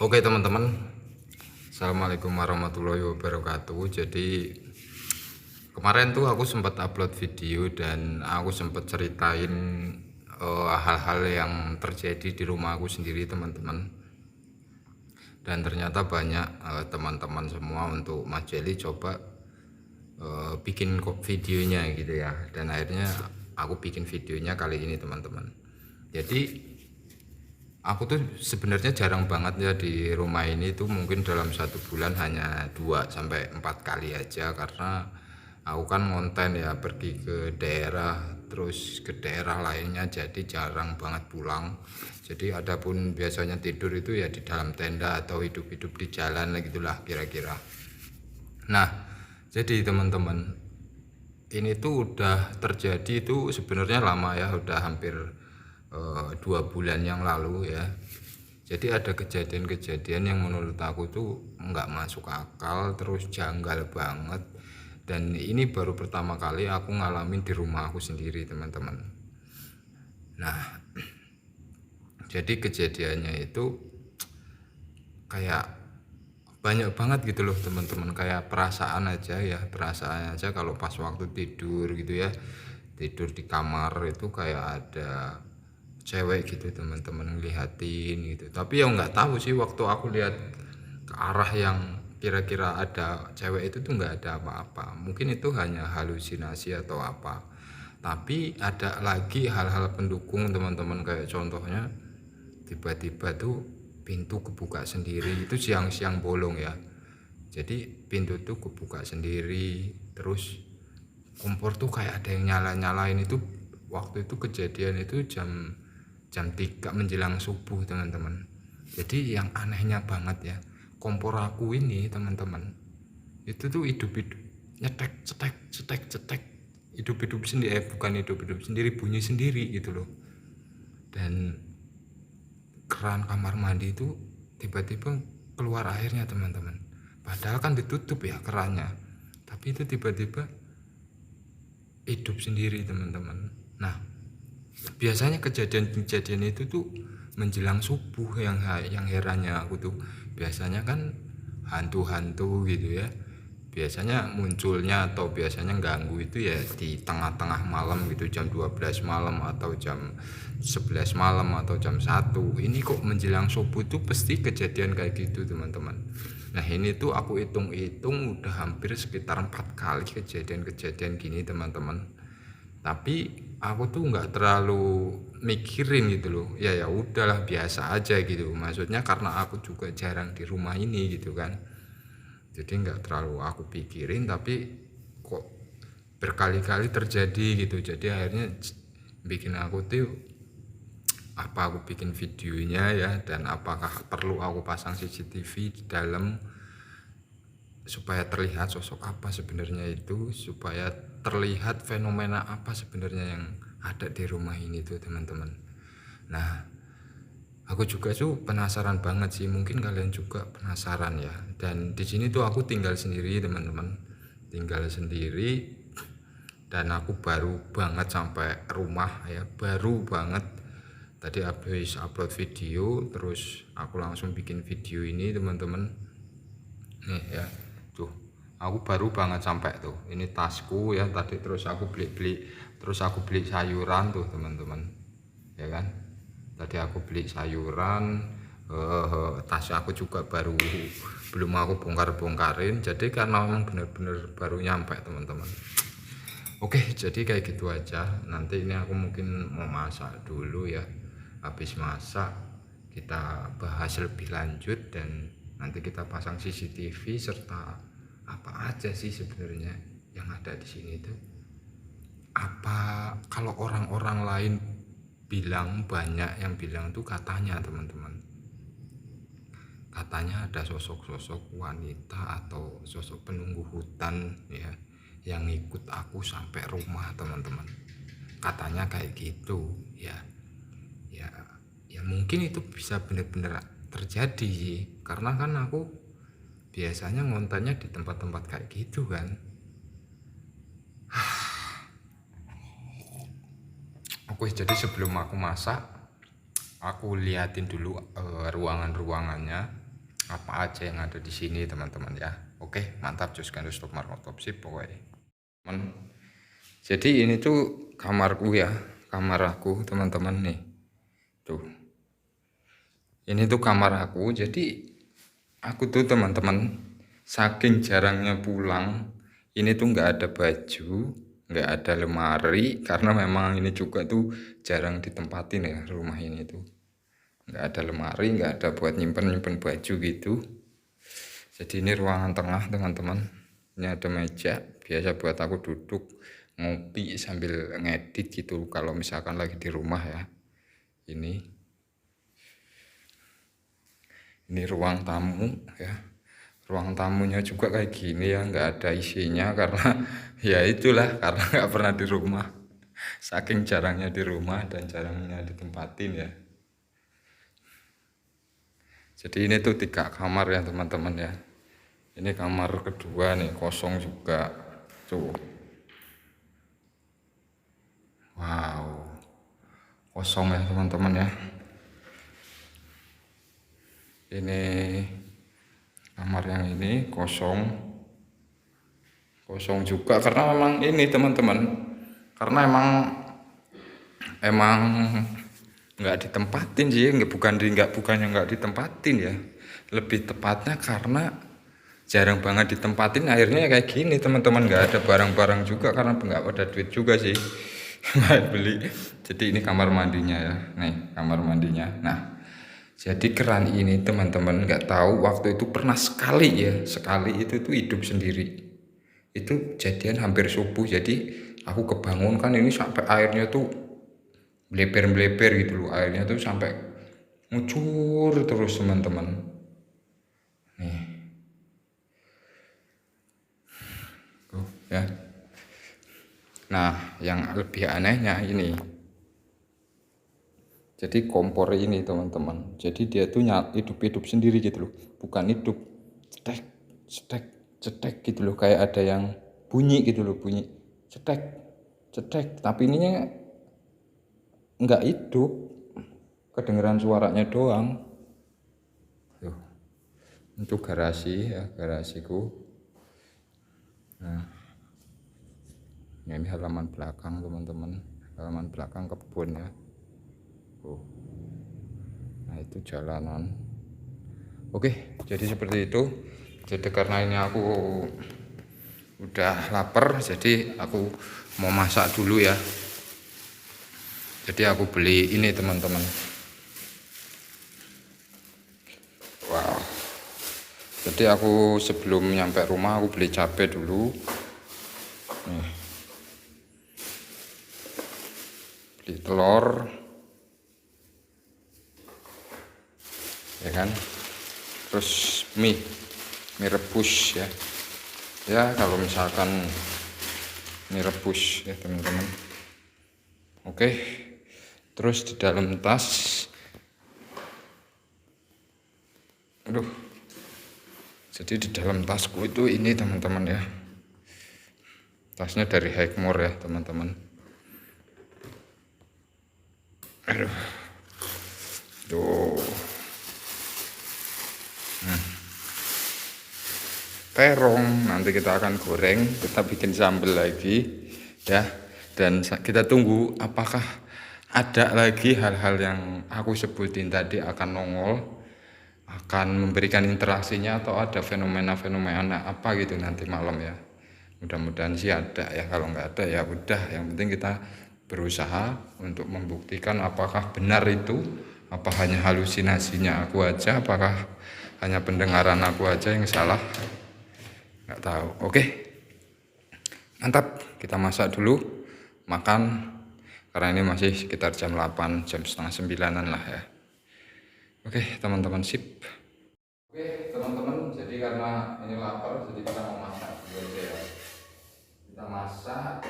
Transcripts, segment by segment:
Oke teman-teman, Assalamualaikum warahmatullahi wabarakatuh. Jadi kemarin tuh aku sempat upload video dan aku sempat ceritain hal-hal yang terjadi di rumah aku sendiri teman-teman. Dan ternyata banyak teman-teman semua untuk Mas Jelly coba bikin videonya gitu ya. Dan akhirnya aku bikin videonya kali ini teman-teman. Jadi aku tuh sebenarnya jarang banget ya di rumah ini tuh, mungkin dalam 1 bulan hanya 2 sampai 4 kali aja, karena aku kan ngonten ya, pergi ke daerah terus ke daerah lainnya, jadi jarang banget pulang. Jadi adapun biasanya tidur itu ya di dalam tenda atau hidup-hidup di jalan lah gitulah kira-kira. Nah, jadi teman-teman, ini tuh udah terjadi itu sebenarnya lama ya, udah hampir 2 bulan yang lalu ya. Jadi ada kejadian-kejadian yang menurut aku tuh nggak masuk akal, terus janggal banget. Dan ini baru pertama kali aku ngalamin di rumah aku sendiri teman-teman. Nah, jadi kejadiannya itu kayak banyak banget gitu loh teman-teman, kayak perasaan aja kalau pas waktu tidur gitu ya, tidur di kamar itu kayak ada cewek gitu teman-teman ngeliatin gitu. Tapi ya nggak tahu sih, waktu aku lihat ke arah yang kira-kira ada cewek itu tuh nggak ada apa-apa, mungkin itu hanya halusinasi atau apa. Tapi ada lagi hal-hal pendukung teman-teman, kayak contohnya tiba-tiba tuh pintu kebuka sendiri, itu siang-siang bolong ya. Jadi pintu tuh kebuka sendiri, terus kompor tuh kayak ada yang nyala-nyalain. Itu waktu itu kejadian itu jam jam 3 menjelang subuh teman-teman. Jadi yang anehnya banget ya, kompor aku ini teman-teman itu tuh hidup-hidup nyetek cetek cetek cetek, hidup-hidup sendiri, bukan hidup-hidup sendiri, bunyi sendiri gitu loh. Dan keran kamar mandi itu tiba-tiba keluar airnya teman-teman, padahal kan ditutup ya kerannya, tapi itu tiba-tiba hidup sendiri teman-teman. Nah, biasanya kejadian-kejadian itu tuh menjelang subuh. Yang herannya aku tuh, biasanya kan hantu-hantu gitu ya, biasanya munculnya atau biasanya ganggu itu ya di tengah-tengah malam gitu, jam 12 malam atau jam 11 malam atau jam 1. Ini kok menjelang subuh tuh pasti kejadian kayak gitu teman-teman. Nah, ini tuh aku hitung-hitung udah hampir sekitar 4 kali kejadian-kejadian gini teman-teman. Tapi aku tuh nggak terlalu mikirin gitu loh, ya ya udahlah, biasa aja gitu, maksudnya karena aku juga jarang di rumah ini gitu kan, jadi nggak terlalu aku pikirin. Tapi kok berkali-kali terjadi gitu, jadi akhirnya bikin aku tuh, apa aku bikin videonya ya, dan apakah perlu aku pasang CCTV di dalam supaya terlihat sosok apa sebenarnya itu, supaya terlihat fenomena apa sebenarnya yang ada di rumah ini tuh teman-teman. Nah, aku juga tuh penasaran banget sih, mungkin kalian juga penasaran ya. Dan di sini tuh aku tinggal sendiri teman-teman, tinggal sendiri, dan aku baru banget sampai rumah ya, baru banget tadi habis upload video, terus aku langsung bikin video ini teman-teman. Nih ya, tuh aku baru banget sampai tuh, ini tasku ya tadi, terus aku beli sayuran tuh teman-teman ya kan. Tadi aku beli sayuran, tas aku juga belum aku bongkarin, jadi karena memang bener-bener baru nyampe teman-teman. Oke, jadi kayak gitu aja. Nanti ini aku mungkin mau masak dulu ya, habis masak kita bahas lebih lanjut, dan nanti kita pasang CCTV serta apa aja sih sebenarnya yang ada di sini tuh. Apa kalau orang-orang lain bilang, banyak yang bilang tuh katanya teman-teman, katanya ada sosok-sosok wanita atau sosok penunggu hutan ya yang ikut aku sampai rumah teman-teman. Katanya kayak gitu ya. Ya, ya mungkin itu bisa benar-benar terjadi sih, karena kan aku biasanya ngontennya di tempat-tempat kayak gitu kan. Oke, jadi sebelum aku masak, aku liatin dulu ruangan-ruangannya. apa aja yang ada di sini teman-teman ya. Oke, mantap, just kan stop markotop sip pokoknya. Jadi ini tuh kamarku ya, kamar aku teman-teman nih. Tuh. Ini tuh kamar aku. Jadi aku tuh teman-teman saking jarangnya pulang, ini tuh nggak ada baju, nggak ada lemari karena memang ini juga tuh jarang ditempatin ya rumah ini tuh. Nggak ada lemari, nggak ada buat nyimpen baju gitu. Jadi ini ruangan tengah teman-teman. Ini ada meja biasa buat aku duduk ngopi sambil ngedit gitu kalau misalkan lagi di rumah ya. Ini ruang tamu ya. Ruang tamunya juga kayak gini ya, nggak ada isinya karena ya itulah karena nggak pernah di rumah. Saking jarangnya di rumah dan jarangnya ditempatin ya. Jadi ini tuh 3 kamar ya teman-teman ya. Ini kamar kedua nih, kosong juga. Tuh. Wow. Kosong ya teman-teman ya. Ini kamar yang ini kosong. Kosong juga karena memang ini teman-teman. Karena emang nggak ditempatin sih, bukannya nggak ditempatin ya. Lebih tepatnya karena jarang banget ditempatin akhirnya kayak gini teman-teman, nggak ada barang-barang juga karena nggak ada duit juga sih nggak beli. Jadi ini kamar mandinya ya, nih kamar mandinya. Nah jadi keran ini teman-teman nggak tahu waktu itu pernah sekali itu tuh hidup sendiri. Itu jadian hampir subuh, jadi aku kebangun kan ini sampai airnya tuh meleper gitu loh, airnya tuh sampai ngucur terus teman-teman. Nih tuh ya. Nah yang lebih anehnya ini, jadi kompor ini teman-teman, jadi dia tuh hidup sendiri gitu loh, bukan hidup cetek cetek cetek gitu loh, kayak ada yang bunyi gitu loh, bunyi cetek cetek, tapi ininya nggak hidup, kedengeran suaranya doang. Tuh, itu garasi ya, garasiku. Nah ini halaman belakang teman-teman, halaman belakang kebun ya. Nah itu jalanan. Oke, jadi seperti itu. Jadi karena ini aku udah lapar, jadi aku mau masak dulu ya. Jadi aku beli ini teman-teman. Wow. Jadi aku sebelum nyampe rumah aku beli cabai dulu. Nih. Beli telur. Ya kan? Terus mie rebus ya. Ya kalau misalkan mie rebus ya teman-teman. Oke. Terus di dalam tas, aduh, jadi di dalam tasku itu ini teman-teman ya, tasnya dari Hikmore ya teman-teman. Aduh, tuh, terong nanti kita akan goreng, kita bikin sambal lagi ya, dan kita tunggu apakah ada lagi hal-hal yang aku sebutin tadi akan nongol, akan memberikan interaksinya, atau ada fenomena-fenomena apa gitu nanti malam ya. Mudah-mudahan sih ada ya, kalau nggak ada ya udah, yang penting kita berusaha untuk membuktikan apakah benar itu, apa hanya halusinasinya aku aja, apakah hanya pendengaran aku aja yang salah, nggak tahu. Oke, mantap, kita masak dulu, makan, karena ini masih sekitar jam 8, jam setengah 9-an lah ya. Oke teman-teman, sip. Oke teman-teman, jadi karena ini lapar, jadi kita mau masak dulu aja ya. Kita masak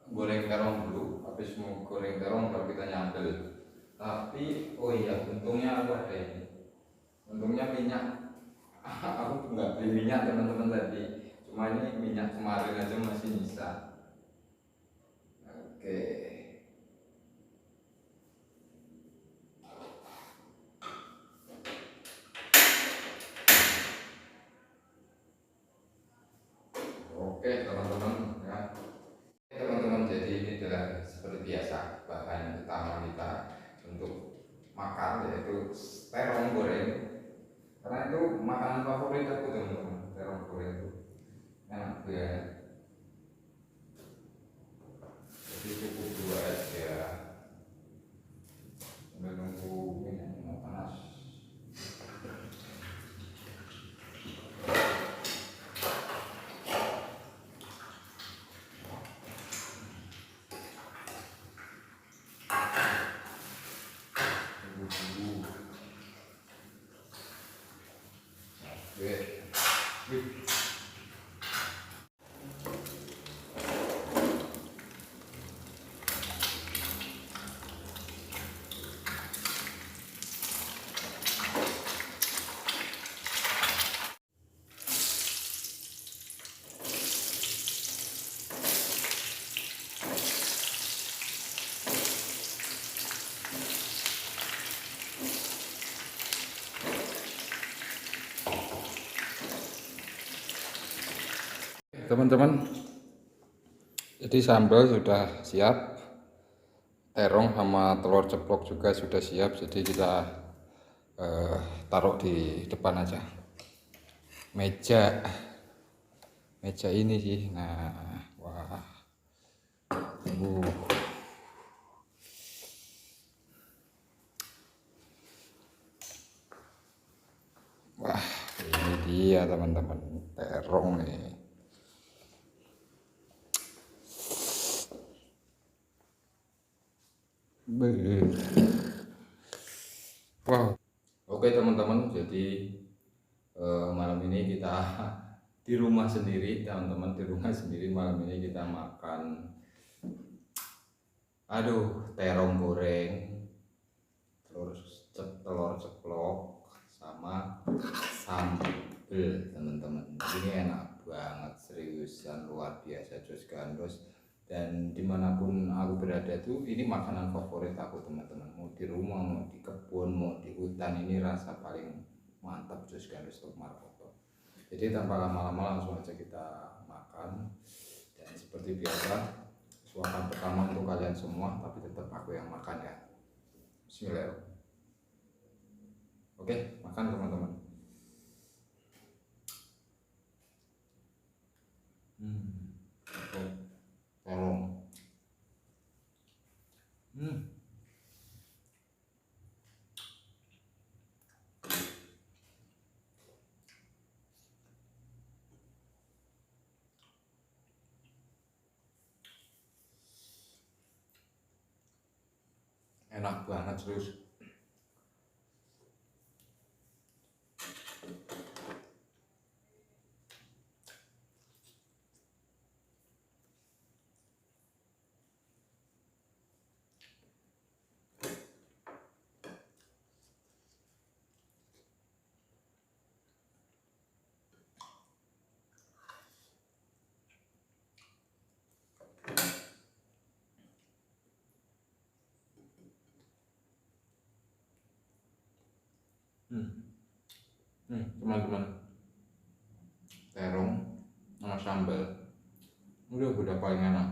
goreng terong dulu. Habis mau goreng terong baru kita nyambel. Tapi oh iya, untungnya aku ada ini, untungnya minyak. Aku nggak beli minyak teman-teman tadi, cuma ini minyak kemarin aja masih nyisa. Oke. Oke teman-teman ya. Teman-teman, jadi ini adalah seperti biasa bahan utama kita untuk makan, yaitu terong goreng. Karena itu makanan favorit aku teman-teman. Terong goreng itu enak ya. Jadi cukup dua aja. Sambil nunggu ini mau panas. Teman-teman, jadi sambal sudah siap, terong sama telur ceplok juga sudah siap, jadi kita taruh di depan aja meja ini sih. Nah, wah, wah, ini dia teman-teman, terong nih. Wow. Oke teman-teman, jadi malam ini kita di rumah sendiri, teman-teman, di rumah sendiri malam ini kita makan terong goreng, telur ceplok sama sambal teman-teman. Ini enak banget, seriusan luar biasa, jos gandos. Dan dimanapun aku berada tuh, ini makanan favorit aku teman-teman. Mau di rumah, mau di kebun, mau di hutan, ini rasa paling mantap jos gandos untuk markoto. Jadi tanpa lama-lama langsung aja kita makan. Dan seperti biasa, suapan pertama untuk kalian semua, tapi tetap aku yang makan ya. Bismillahirrahmanirrahim. Oke, makan teman-teman. Tolong. Enak banget serius. Teman-teman, terong sama sambal udah paling enak.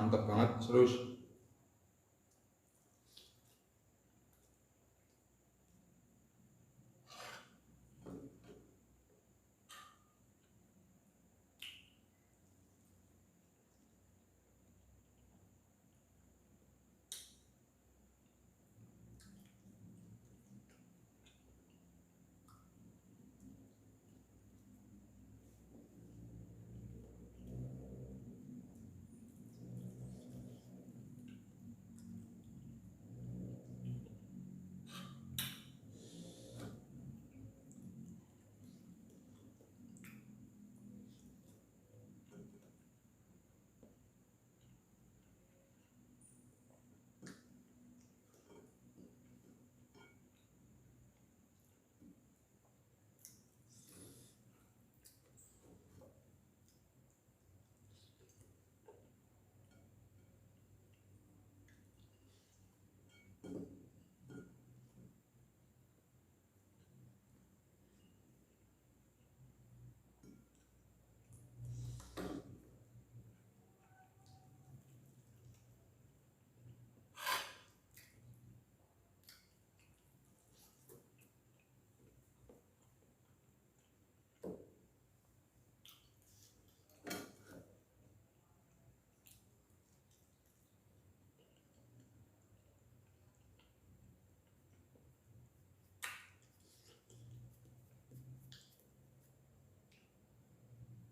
mantep banget, serius.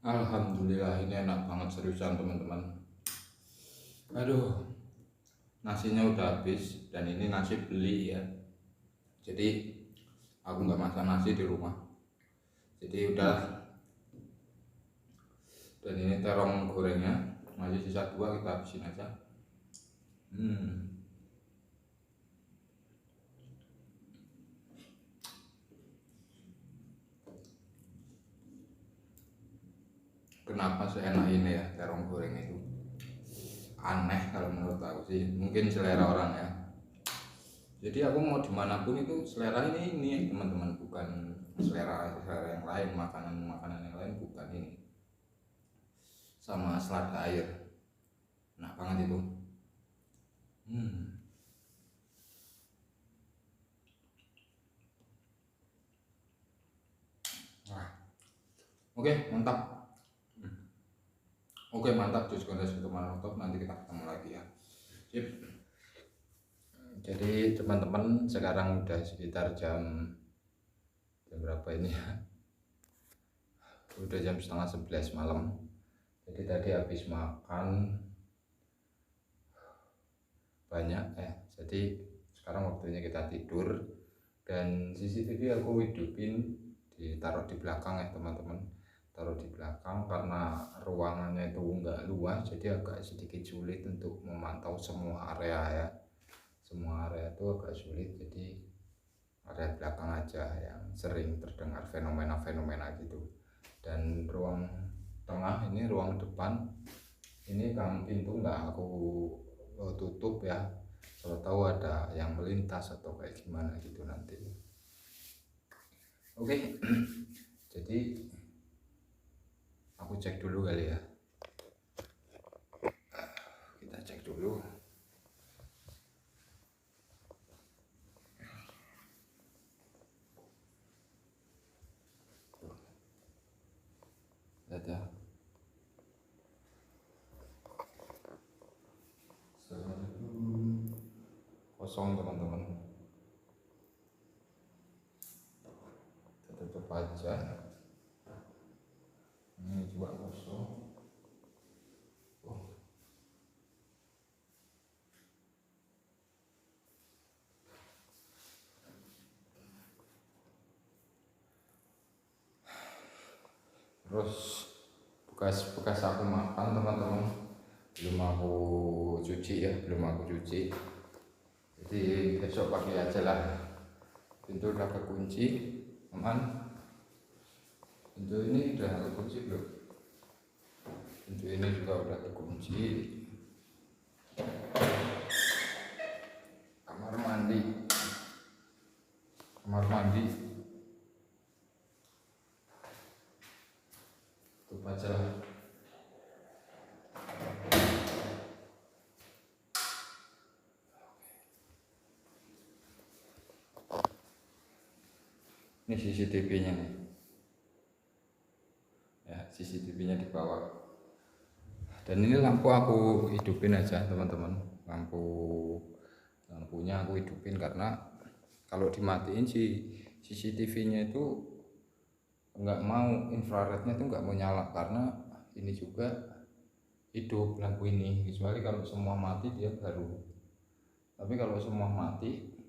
Alhamdulillah, ini enak banget seriusan teman-teman. Aduh, nasinya udah habis dan ini nasi beli ya. Jadi aku nggak masak nasi di rumah. Jadi udah. Dan ini terong gorengnya masih sisa 2, kita habisin aja. Kenapa seenak ini ya terong goreng itu? Aneh kalau menurut aku sih, mungkin selera orang ya. Jadi aku mau dimanapun itu selera ini teman-teman, bukan selera yang lain, makanan yang lain bukan ini. Sama selada air, enak banget itu. Oke, mantap. Oke, mantap Jus Kontes untuk Manotop. Nanti kita ketemu lagi ya. Sip. Jadi teman-teman, sekarang udah sekitar jam berapa ini ya? Udah jam setengah 11 malam. Jadi tadi habis makan banyak ya. Jadi sekarang waktunya kita tidur. Dan CCTV aku hidupin, ditaruh di belakang ya teman-teman. Taruh di belakang karena ruangannya itu enggak luas, jadi agak sedikit sulit untuk memantau semua area ya. Semua area itu agak sulit, jadi area belakang aja yang sering terdengar fenomena-fenomena gitu. Dan ruang tengah ini, ruang depan ini kan pintu nggak aku tutup ya, kalau tahu ada yang melintas atau kayak gimana gitu nanti. Oke. Jadi aku cek dulu kali ya. Kita cek dulu. Lihat ya. Kosong teman-teman. Kita tutup aja. Ini juga kosong. Terus bekas aku makan teman-teman, belum aku cuci ya, jadi besok pagi aja lah. Pintu udah kekunci, aman. Pintu ini udah kekunci belum? Pintu ini juga udah kekunci. Kamar mandi tutup aja lah. Ini CCTV-nya nih. Ya, CCTV-nya di bawah. Dan ini lampu aku hidupin aja teman-teman. Lampunya aku hidupin karena kalau dimatiin si CCTV-nya itu nggak mau, infrarednya itu nggak mau nyala karena ini juga hidup lampu ini, kecuali kalau semua mati dia baru. Tapi kalau semua mati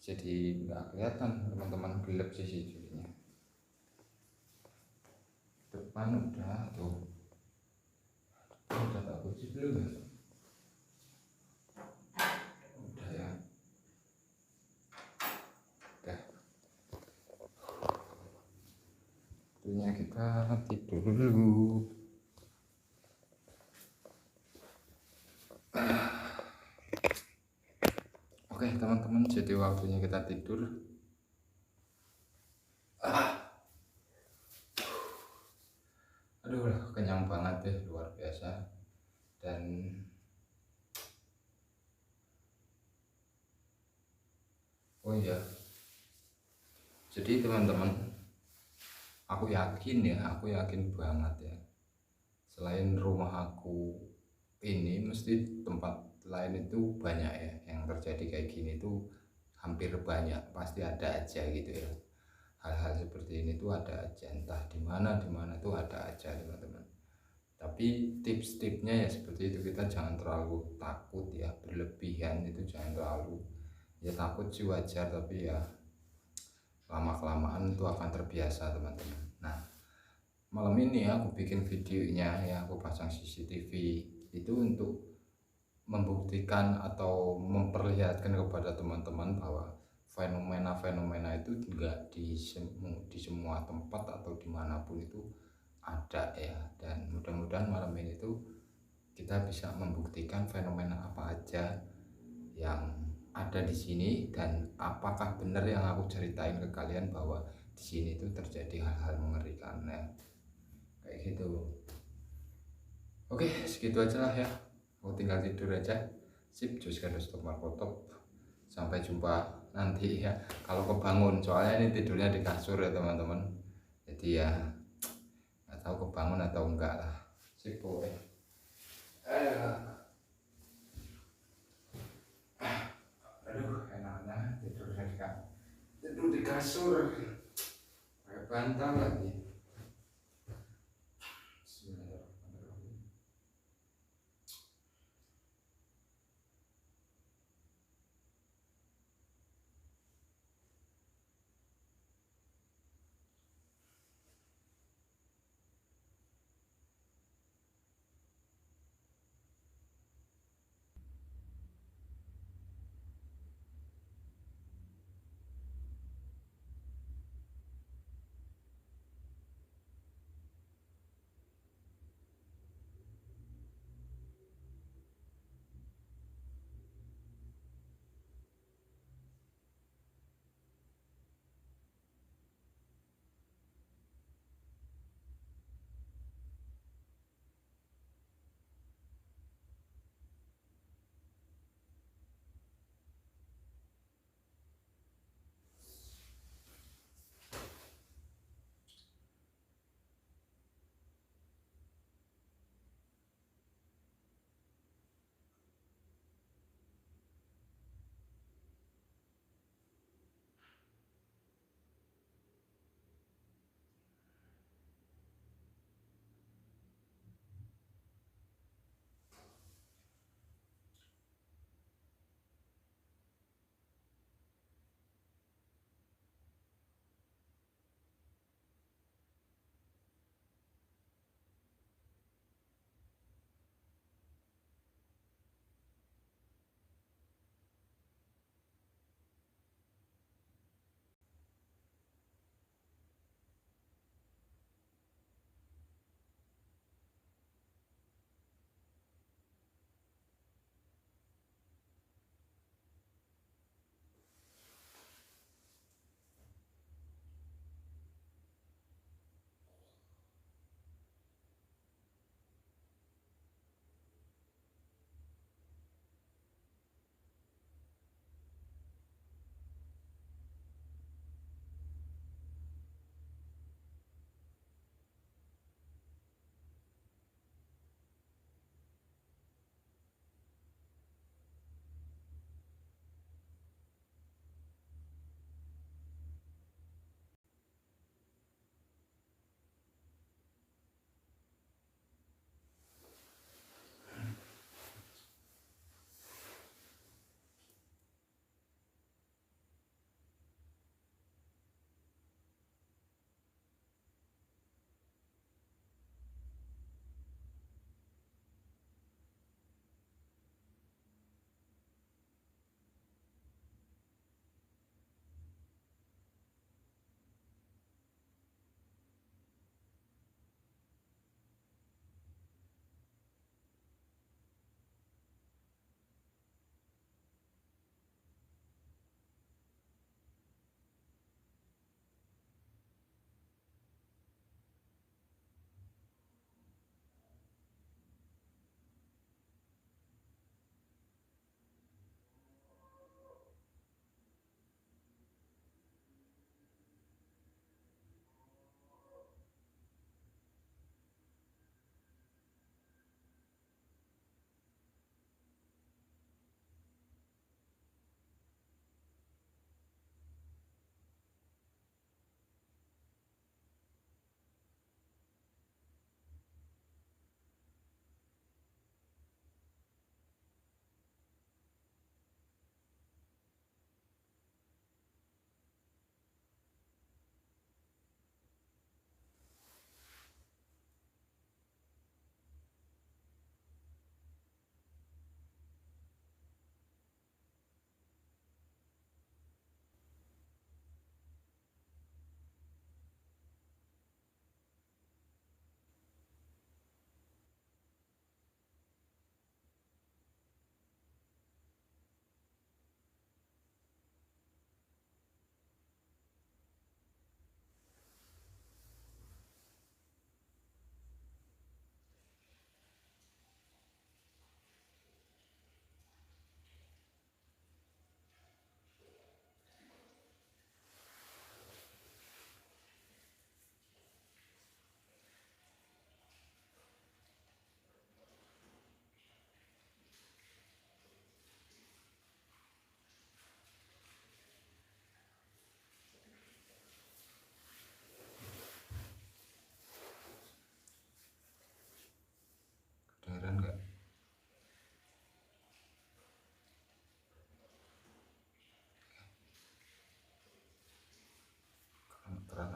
jadi nggak kelihatan teman-teman, gelap CCTV-nya. Depan udah tuh, udah tak kunci belum ya? Udah ya, udah. Waktunya kita tidur dulu. Oke teman-teman, jadi waktunya kita tidur. Aduh, kenyang banget deh, luar biasa. Dan oh iya, jadi teman-teman, aku yakin banget ya, selain rumah aku ini, mesti tempat lain itu banyak ya yang terjadi kayak gini tuh, hampir banyak, pasti ada aja gitu ya. Hal-hal seperti ini tuh ada aja, entah di mana tuh ada aja teman-teman. Tapi tips-tipsnya ya seperti itu, kita jangan terlalu takut ya, berlebihan itu jangan terlalu. Ya takut sih wajar, tapi ya lama-kelamaan itu akan terbiasa teman-teman. Nah, malam ini aku bikin videonya ya, aku pasang CCTV itu untuk membuktikan atau memperlihatkan kepada teman-teman bahwa fenomena-fenomena itu enggak di semua tempat atau dimanapun itu ada ya. Dan mudah-mudahan malam ini tuh kita bisa membuktikan fenomena apa aja yang ada di sini, dan apakah benar yang aku ceritain ke kalian bahwa di sini tuh terjadi hal-hal mengerikan ya, kayak gitu. Oke, segitu aja lah ya, aku tinggal tidur aja. Sip, jus kan stop markotop. Sampai jumpa nanti ya, kalau kebangun, soalnya ini tidurnya di kasur ya teman-teman, jadi ya nggak tahu kebangun atau enggak lah. Sip, boleh. Aduh, enaknya tidur di kasur kayak bantal lagi. Bismillahirrahmanirrahim.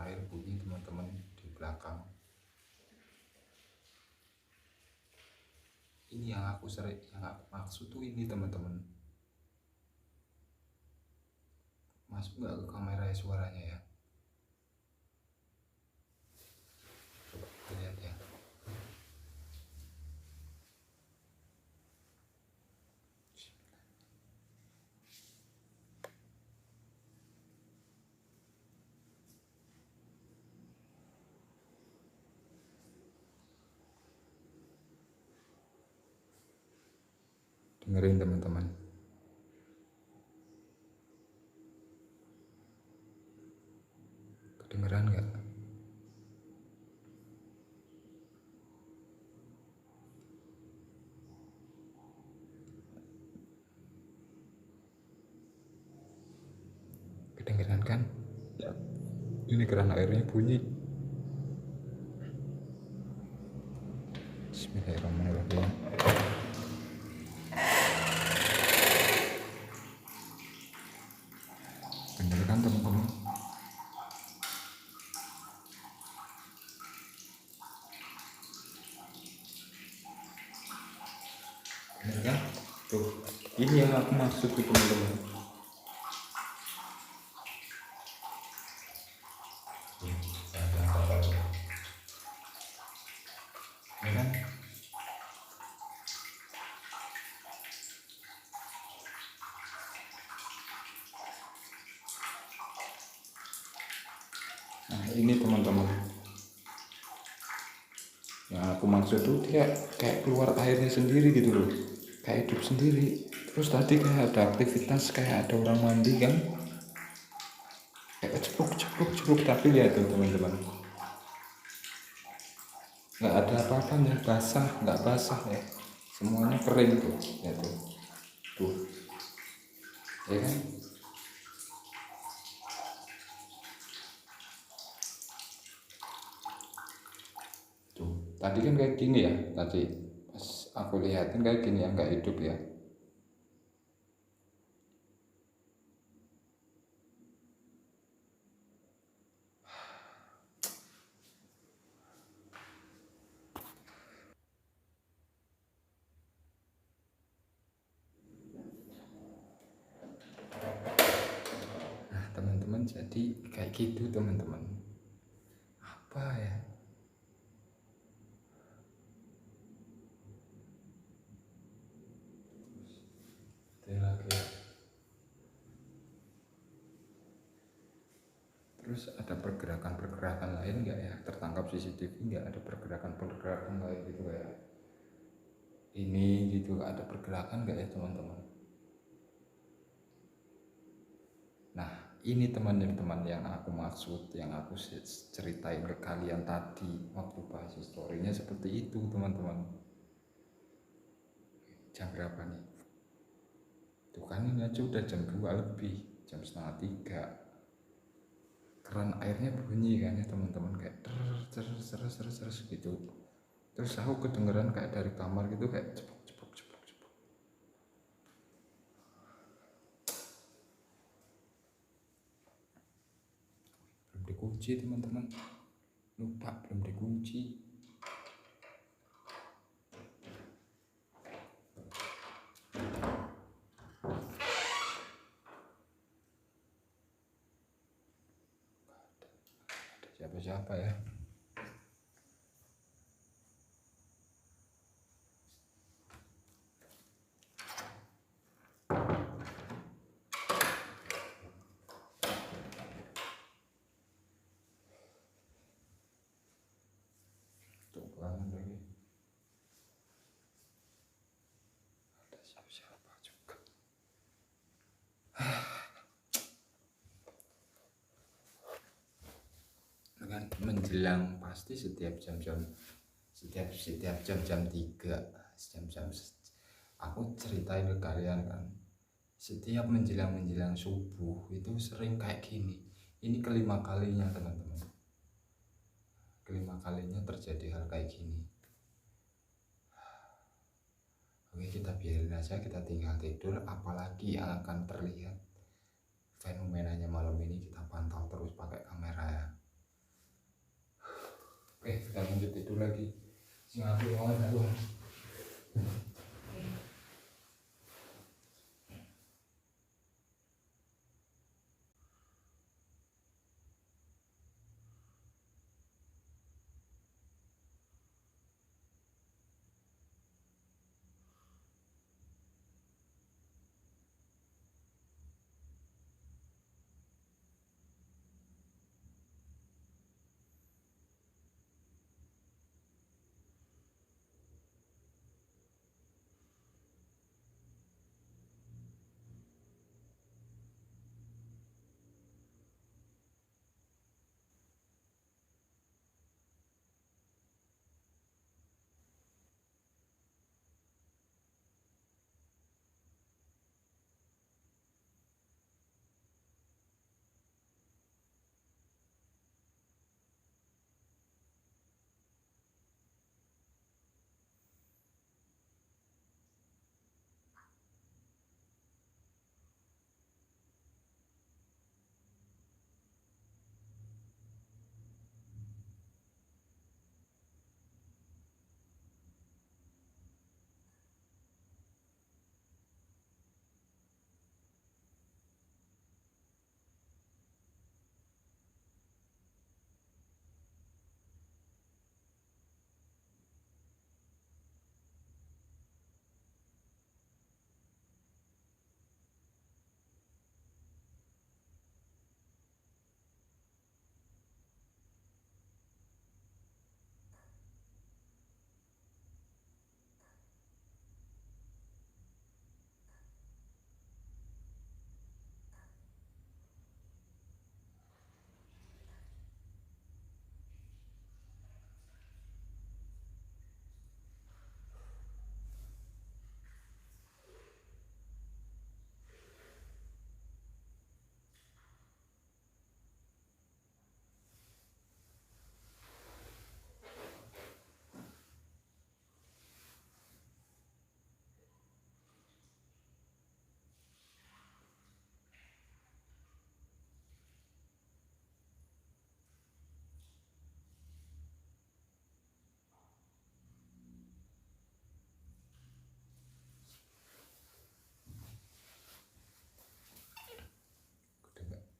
air bunyi teman-teman di belakang. Ini yang aku maksud tuh ini teman-teman. Masuk nggak ke kamera suaranya ya? Coba lihat ya. Dengerin teman-teman. Kedengeran nggak? Kedengeran kan? Ini keran airnya bunyi. Bismillahirrahmanirrahim. Bener kan teman-teman? Bener kan? Tuh, ini yang aku maksud tuh teman-teman. Ya kan? Nah ini teman-teman, yang aku maksud tuh dia kayak keluar airnya sendiri gitu loh, kayak hidup sendiri. Terus tadi kayak ada aktivitas, kayak ada orang mandi kan, kayak ceplok, tapi lihat tuh teman-teman, nggak ada apa-apanya, nggak basah ya, semuanya kering tuh, ya tuh, ya kan? Tuh, tadi kan kayak gini ya, tadi pas aku lihatin kayak gini ya, nggak hidup ya. Nah teman-teman, jadi kayak gitu teman-teman. Apa ya? Lagi. Terus ada pergerakan lain nggak ya? Tertangkap CCTV nggak ada pergerakan lain gitu kayak ini gitu? Ada pergerakan nggak ya teman-teman? Nah ini teman-teman yang aku maksud, yang aku ceritain ke kalian tadi waktu bahas storynya seperti itu teman-teman. Jam berapa nih? Tuh kan ini aja udah jam 2 lebih, jam setengah 3. Keran airnya bunyi kan ya teman-teman, kayak terus gitu. Terus aku kedengeran kayak dari kamar gitu, kayak cepuk. Belum dikunci teman-teman, lupa belum dikunci. Ada siapa ya? Coba lagi. Ada siapa juga? Dengan menjelang pasti setiap jam-jam 3 jam-jam aku ceritain ke kalian kan, setiap menjelang subuh itu sering kayak gini. Ini kelima kalinya teman-teman, kelima kalinya terjadi hal kayak gini. Oke, kita biarin aja, kita tinggal tidur. Apalagi yang akan terlihat fenomenanya malam ini, kita pantau terus pakai kamera ya. lanjut tidur lagi. Sing apik aku.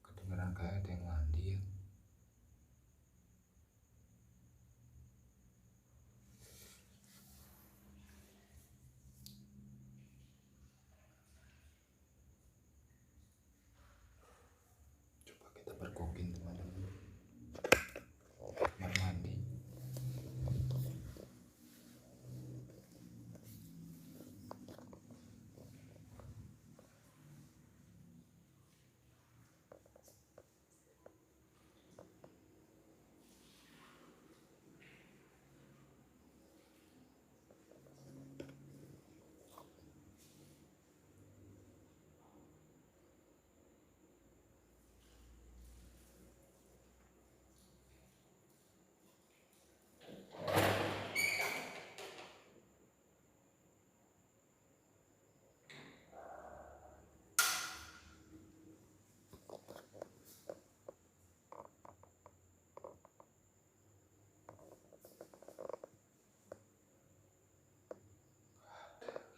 Kedengeran kayak ada yang mandi ya. Coba kita pergokin teman-teman. Kamar mandi.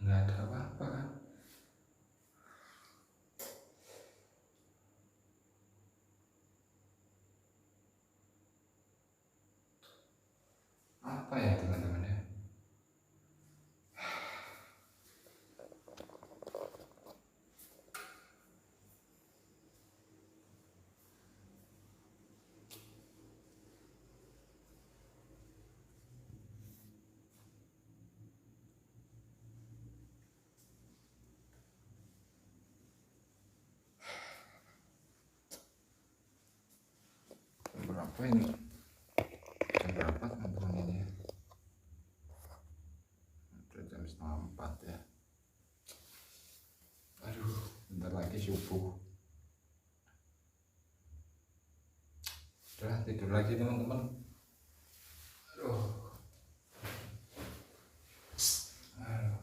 Nggak ada apa-apa kan? Apa ya teman-teman ya? Berapa ini? Jam berapa teman-teman ini ya? Udah jam 3:30 ya. Aduh, bentar lagi subuh. Udah tidur lagi teman-teman. Aduh. Aduh.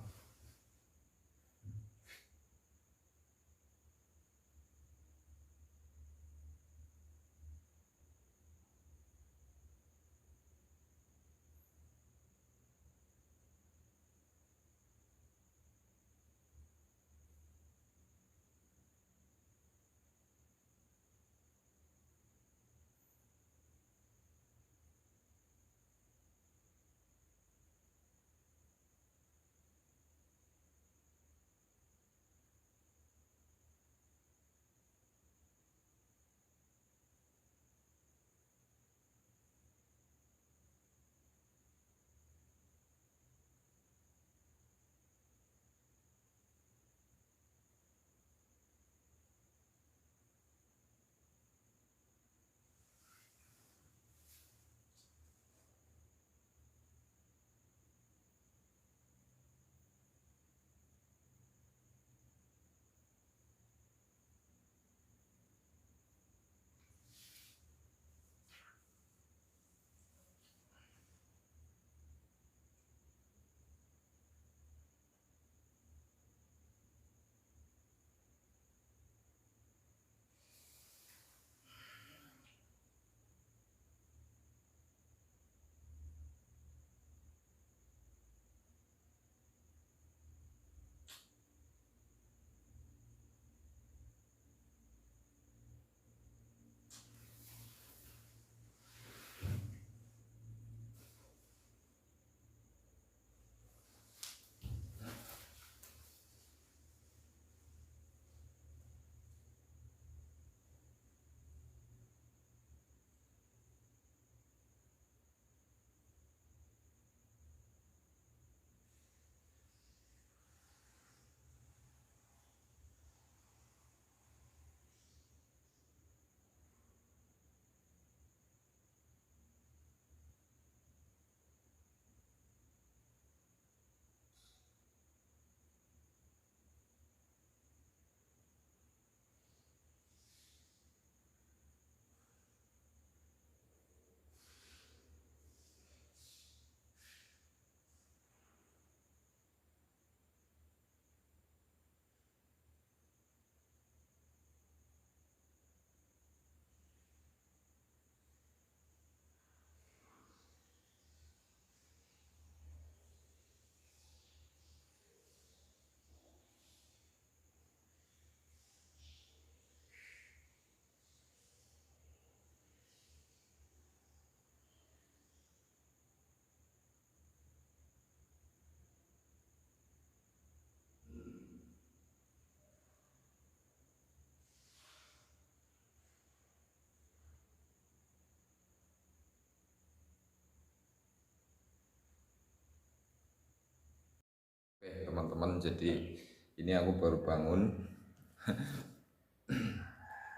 Teman-teman, jadi ini aku baru bangun.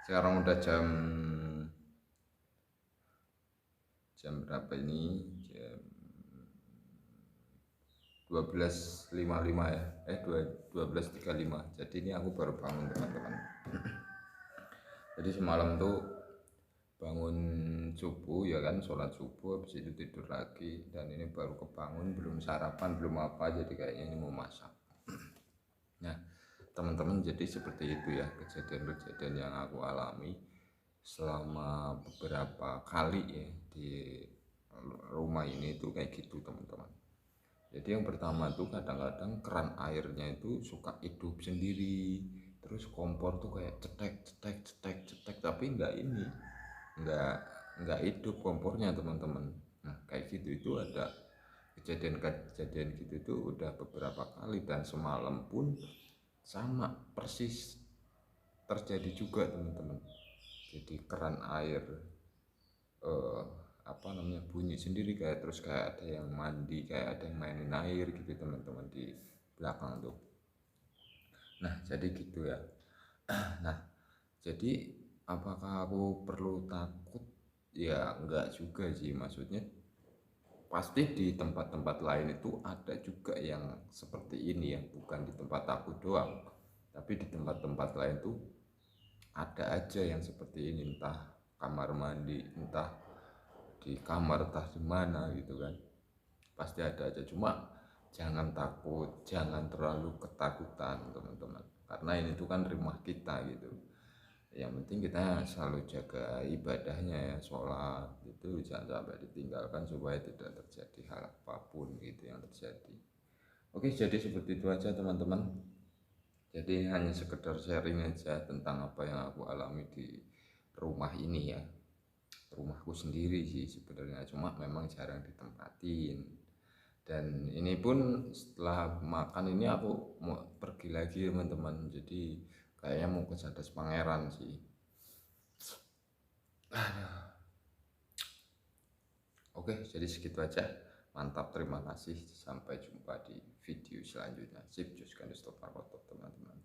Sekarang udah jam berapa ini? Jam 12.55 ya. 12.35. Jadi ini aku baru bangun, teman-teman. Jadi semalam tuh bangun subuh ya kan, sholat subuh, habis itu tidur lagi, dan ini baru kebangun, belum sarapan, belum apa, jadi kayaknya ini mau masak. Nah, teman-teman, jadi seperti itu ya kejadian-kejadian yang aku alami selama beberapa kali ya di rumah ini itu kayak gitu, teman-teman. Jadi yang pertama tuh kadang-kadang keran airnya itu suka hidup sendiri, terus kompor tuh kayak cetek cetek cetek cetek, tapi nggak nggak hidup kompornya, teman-teman. Nah kayak gitu itu ada kejadian-kejadian gitu tuh udah beberapa kali, dan semalam pun sama persis terjadi juga, teman-teman. Jadi keran air eh, apa namanya, bunyi sendiri, kayak terus kayak ada yang mandi, kayak ada yang mainin air gitu, teman-teman, di belakang tuh. Nah jadi gitu ya. Nah jadi apakah aku perlu takut? Ya enggak juga sih, maksudnya pasti di tempat-tempat lain itu ada juga yang seperti ini ya, bukan di tempat aku doang, tapi di tempat-tempat lain tuh ada aja yang seperti ini, entah kamar mandi, entah di kamar, entah di mana gitu kan, pasti ada aja. Cuma jangan takut, jangan terlalu ketakutan, teman-teman, karena ini tuh kan rumah kita gitu. Yang penting kita selalu jaga ibadahnya ya, sholat itu jangan sampai ditinggalkan supaya tidak terjadi hal apapun gitu yang terjadi. Oke, jadi seperti itu aja, teman-teman. Jadi hanya sekedar sharing aja tentang apa yang aku alami di rumah ini ya. Rumahku sendiri sih sebenarnya, cuma memang jarang ditempatin. Dan ini pun setelah makan ini aku mau pergi lagi, teman-teman. Jadi kayaknya mau ke Cadas Pangeran sih. Oke, jadi segitu aja. Mantap, terima kasih. Sampai jumpa di video selanjutnya. Sip, just gonna stop, teman-teman.